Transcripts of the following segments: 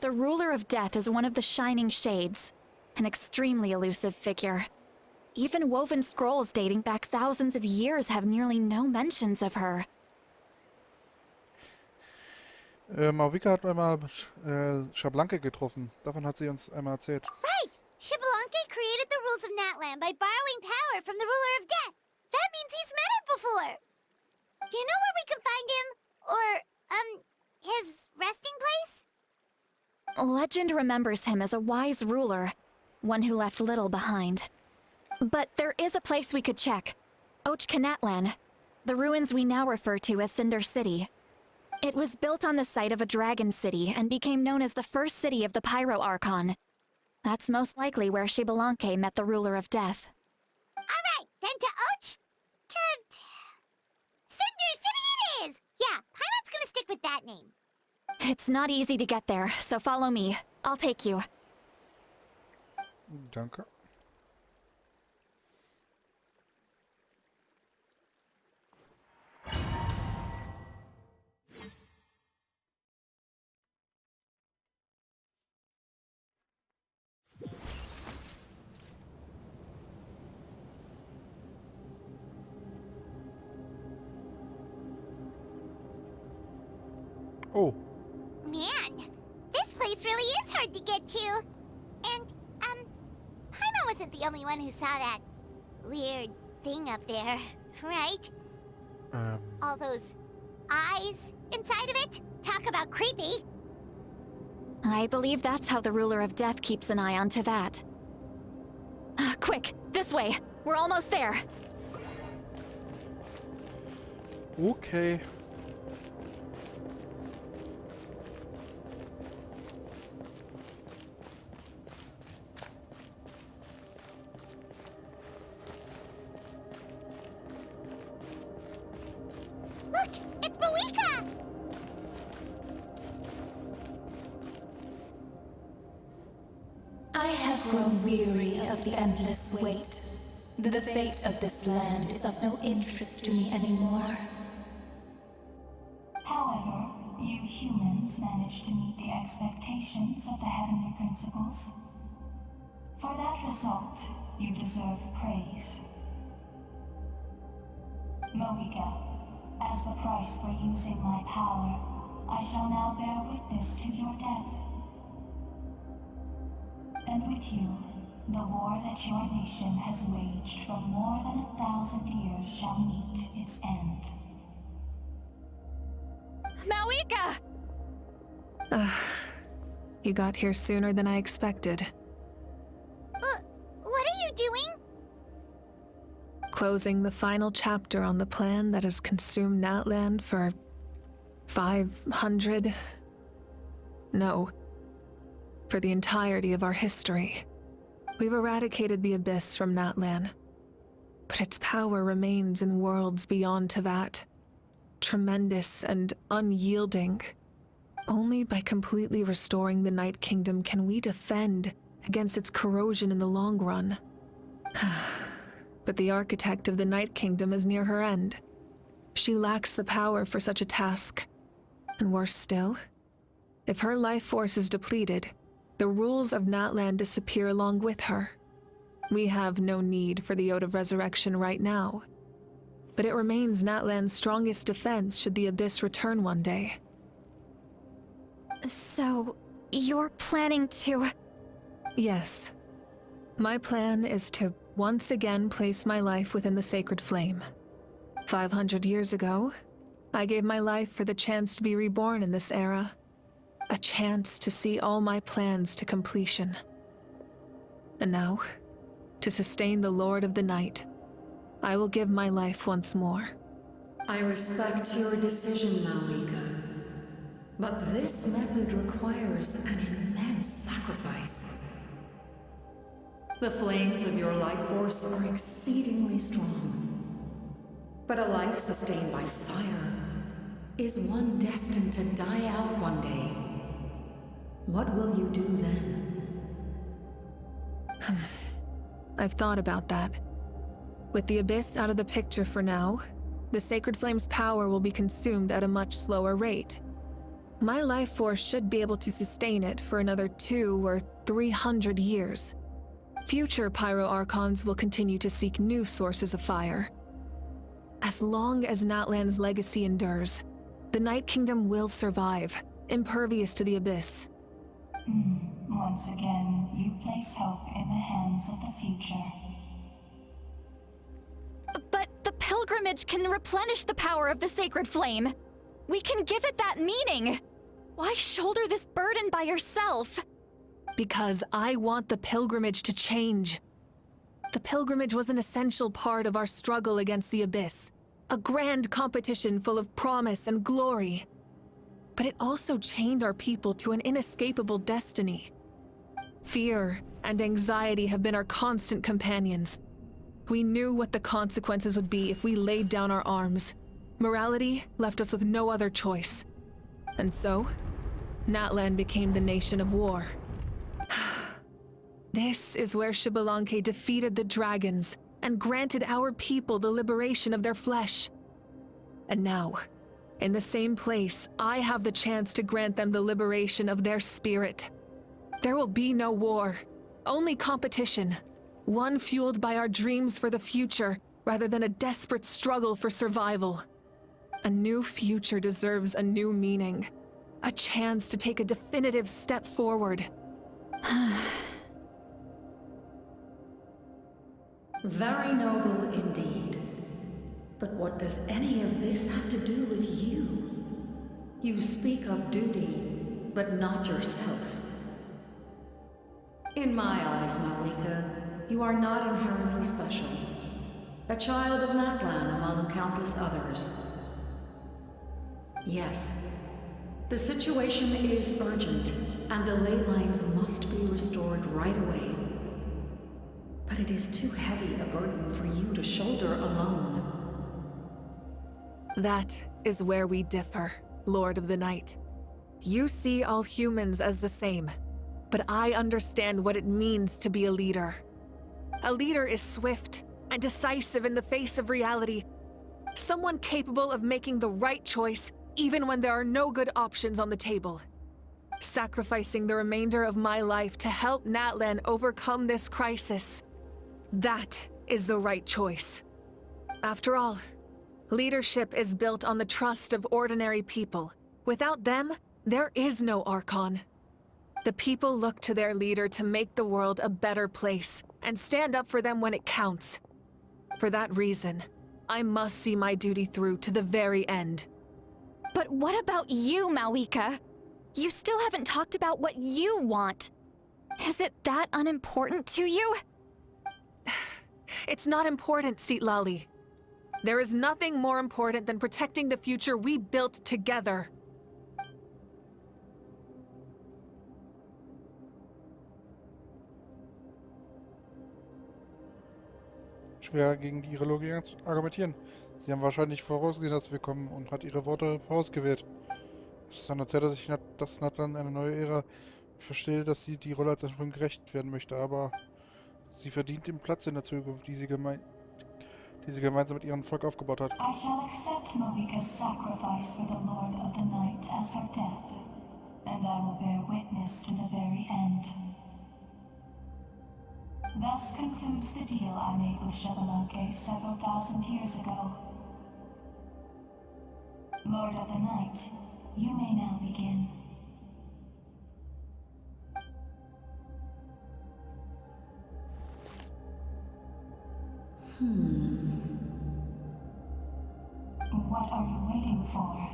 The ruler of death is one of the Shining Shades, an extremely elusive figure. Even woven scrolls dating back thousands of years have nearly no mentions of her. Mauvika hat einmal Schaublanke getroffen. Davon hat sie uns einmal erzählt. Right! Xbalanque created the rules of Natlan by borrowing power from the ruler of death. That means he's met her before. Do you know where we can find him? Or, his resting place? Legend remembers him as a wise ruler, one who left little behind. But there is a place we could check. Natlan, the ruins we now refer to as Cinder City. It was built on the site of a dragon city and became known as the first city of the Pyro Archon. That's most likely where Xbalanque met the ruler of death. Alright, then to Cinder City it is! Yeah, Paimon's gonna stick with that name. It's not easy to get there, so follow me. I'll take you. Danke. Oh. Man, this place really is hard to get to. And, Paimon wasn't the only one who saw that weird thing up there, right? All those eyes inside of it? Talk about creepy. I believe that's how the ruler of death keeps an eye on Teyvat. Quick, this way! We're almost there! Okay. Look, it's Mawika! I have grown weary of the endless wait. The fate of this land is of no interest to me anymore. However, you humans managed to meet the expectations of the heavenly principles. For that result, you deserve praise. Mawika, as the price for using my power, I shall now bear witness to your death. And with you, the war that your nation has waged for more than 1,000 years shall meet its end. Mawika! You got here sooner than I expected. What are you doing? Closing the final chapter on the plan that has consumed Natlan for 500... No. For the entirety of our history. We've eradicated the Abyss from Natlan, but its power remains in worlds beyond Teyvat. Tremendous and unyielding. Only by completely restoring the Night Kingdom can we defend against its corrosion in the long run. But the architect of the Night Kingdom is near her end. She lacks the power for such a task. And worse still, if her life force is depleted, the rules of Natlan disappear along with her. We have no need for the Ode of Resurrection right now, but it remains Natlan's strongest defense should the Abyss return one day. So, you're planning to... Yes. My plan is to once again place my life within the sacred flame. 500 years ago, I gave my life for the chance to be reborn in this era. A chance to see all my plans to completion. And now, to sustain the Lord of the Night, I will give my life once more. I respect your decision, Mawika. But this method requires an immense sacrifice. The flames of your life force are exceedingly strong. But a life sustained by fire is one destined to die out one day. What will you do then? I've thought about that. With the Abyss out of the picture for now, the Sacred Flame's power will be consumed at a much slower rate. My life force should be able to sustain it for another 200 or 300 years. Future Pyro-Archons will continue to seek new sources of fire. As long as Natlan's legacy endures, the Night Kingdom will survive, impervious to the abyss. Once again, you place hope in the hands of the future. But the pilgrimage can replenish the power of the sacred flame. We can give it that meaning. Why shoulder this burden by yourself? Because I want the pilgrimage to change. The pilgrimage was an essential part of our struggle against the abyss, a grand competition full of promise and glory. But it also chained our people to an inescapable destiny. Fear and anxiety have been our constant companions. We knew what the consequences would be if we laid down our arms. Morality left us with no other choice. And so, Natlan became the nation of war. This is where Xbalanque defeated the dragons and granted our people the liberation of their flesh. And now, in the same place, I have the chance to grant them the liberation of their spirit. There will be no war, only competition. One fueled by our dreams for the future, rather than a desperate struggle for survival. A new future deserves a new meaning. A chance to take a definitive step forward. Very noble indeed. But what does any of this have to do with you? You speak of duty, but not yourself. In my eyes, Malika, you are not inherently special. A child of Natlan among countless others. Yes, the situation is urgent, and the ley lines must be restored right away. But it is too heavy a burden for you to shoulder alone. That is where we differ, Lord of the Night. You see all humans as the same, but I understand what it means to be a leader. A leader is swift and decisive in the face of reality. Someone capable of making the right choice even when there are no good options on the table. Sacrificing the remainder of my life to help Natlan overcome this crisis. That is the right choice. After all, leadership is built on the trust of ordinary people. Without them, there is no Archon. The people look to their leader to make the world a better place and stand up for them when it counts. For that reason, I must see my duty through to the very end. But what about you, Malika? You still haven't talked about what you want. Is it that unimportant to you? It's not important, Citlali. There is nothing more important than protecting the future we built together. Schwer gegen ihre Logik argumentieren. Sie haben wahrscheinlich vorausgesehen, dass wir kommen und hat ihre Worte vorausgewählt. Es ist an der Zeit, dass Natlan eine neue Ära. Ich verstehe, dass sie die Rolle als Entsprung gerecht werden möchte, aber sie verdient den Platz in der Zukunft, die sie gemeinsam mit ihrem Volk aufgebaut hat. I shall accept Malika's sacrifice for the Lord of the Night as her death, and I will bear witness to the very end. Thus concludes the deal I made with Xbalanque several thousand years ago. Lord of the Night, you may now begin. What are you waiting for?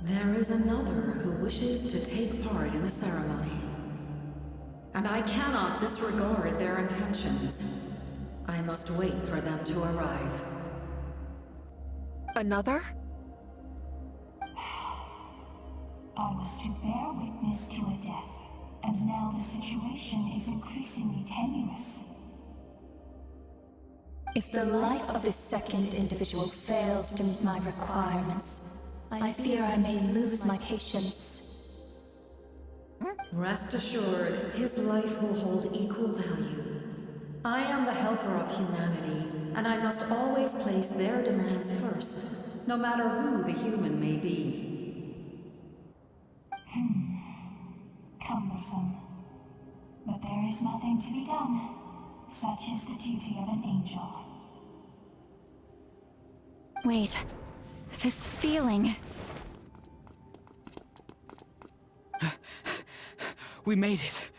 There is another who wishes to take part in the ceremony. And I cannot disregard their intentions. I must wait for them to arrive. Another? I was to bear witness to a death, and now the situation is increasingly tenuous. If the life of this second individual fails to meet my requirements, I fear I may lose my patience. Rest assured, his life will hold equal value. I am the helper of humanity, and I must always place their demands first, no matter who the human may be. Cumbersome. But there is nothing to be done. Such is the duty of an angel. Wait. This feeling. We made it.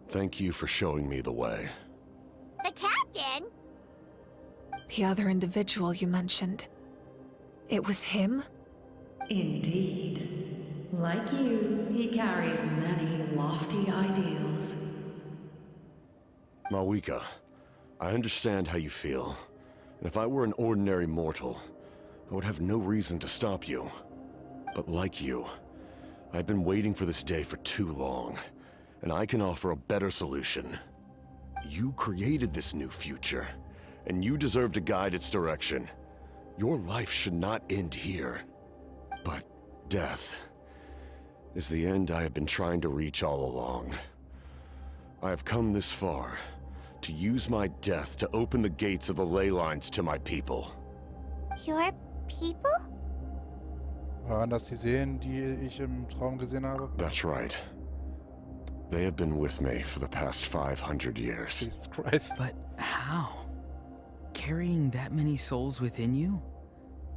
Thank you for showing me the way. The captain? The other individual you mentioned. It was him? Indeed. Like you, he carries many lofty ideals. Malwika, I understand how you feel. And if I were an ordinary mortal, I would have no reason to stop you. But like you, I've been waiting for this day for too long, and I can offer a better solution. You created this new future, and you deserve to guide its direction. Your life should not end here. But death is the end I have been trying to reach all along. I have come this far to use my death to open the gates of the ley lines to my people. Your people? Waren das die Seelen, die ich im Traum gesehen habe? That's right. They have been with me for the past 500 years. Jesus Christ. But how? Carrying that many souls within you?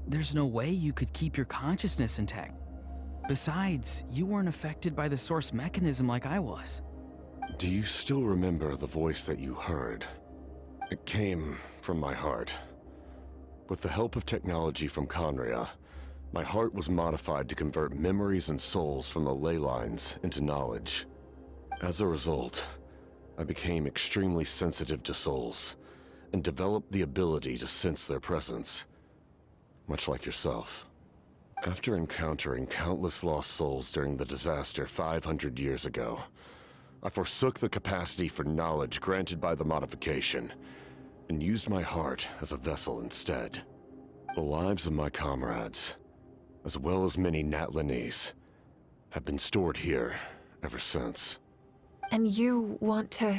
There's no way you could keep your consciousness intact. Besides, you weren't affected by the source mechanism like I was. Do you still remember the voice that you heard? It came from my heart. With the help of technology from Conria, my heart was modified to convert memories and souls from the ley lines into knowledge. As a result, I became extremely sensitive to souls, and developed the ability to sense their presence, much like yourself. After encountering countless lost souls during the disaster 500 years ago, I forsook the capacity for knowledge granted by the modification, and used my heart as a vessel instead. The lives of my comrades, as well as many Natlanese, have been stored here ever since. And you want to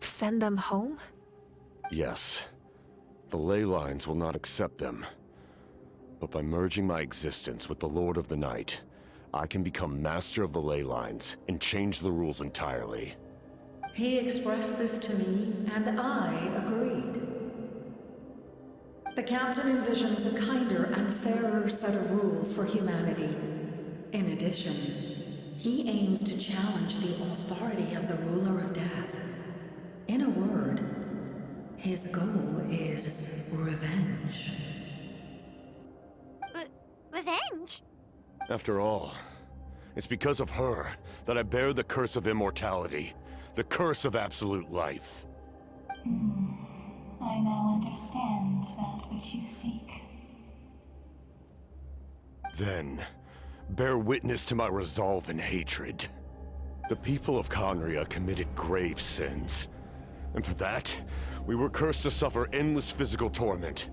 send them home? Yes. The ley lines will not accept them. But by merging my existence with the Lord of the Night, I can become master of the ley lines and change the rules entirely. He expressed this to me, and I agreed. The captain envisions a kinder and fairer set of rules for humanity. In addition, he aims to challenge the authority of the ruler of death. In a word, his goal is revenge. Revenge? After all, it's because of her that I bear the curse of immortality, the curse of absolute life. I now understand that which you seek. Then, bear witness to my resolve and hatred. The people of Conria committed grave sins, and for that, we were cursed to suffer endless physical torment,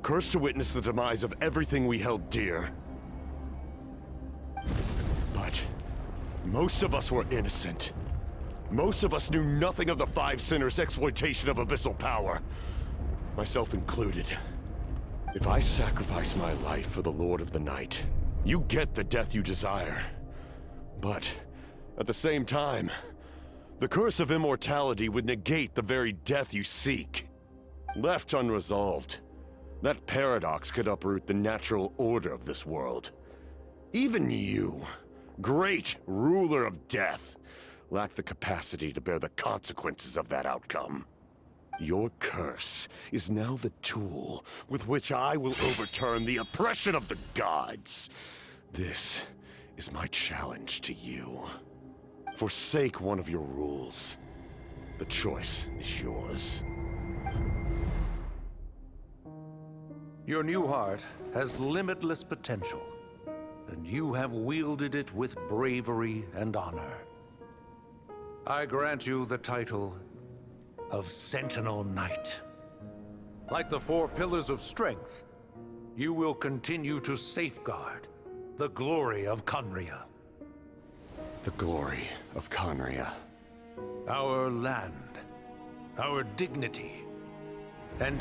cursed to witness the demise of everything we held dear. But most of us were innocent. Most of us knew nothing of the Five Sinners' exploitation of abyssal power, myself included. If I sacrifice my life for the Lord of the Night, you get the death you desire. But at the same time, the curse of immortality would negate the very death you seek. Left unresolved, that paradox could uproot the natural order of this world. Even you, great ruler of death, lack the capacity to bear the consequences of that outcome. Your curse is now the tool with which I will overturn the oppression of the gods. This is my challenge to you. Forsake one of your rules. The choice is yours. Your new heart has limitless potential, and you have wielded it with bravery and honor. I grant you the title of Sentinel Knight. Like the four pillars of strength, you will continue to safeguard the glory of Conria. The glory of Conria. Our land, our dignity, and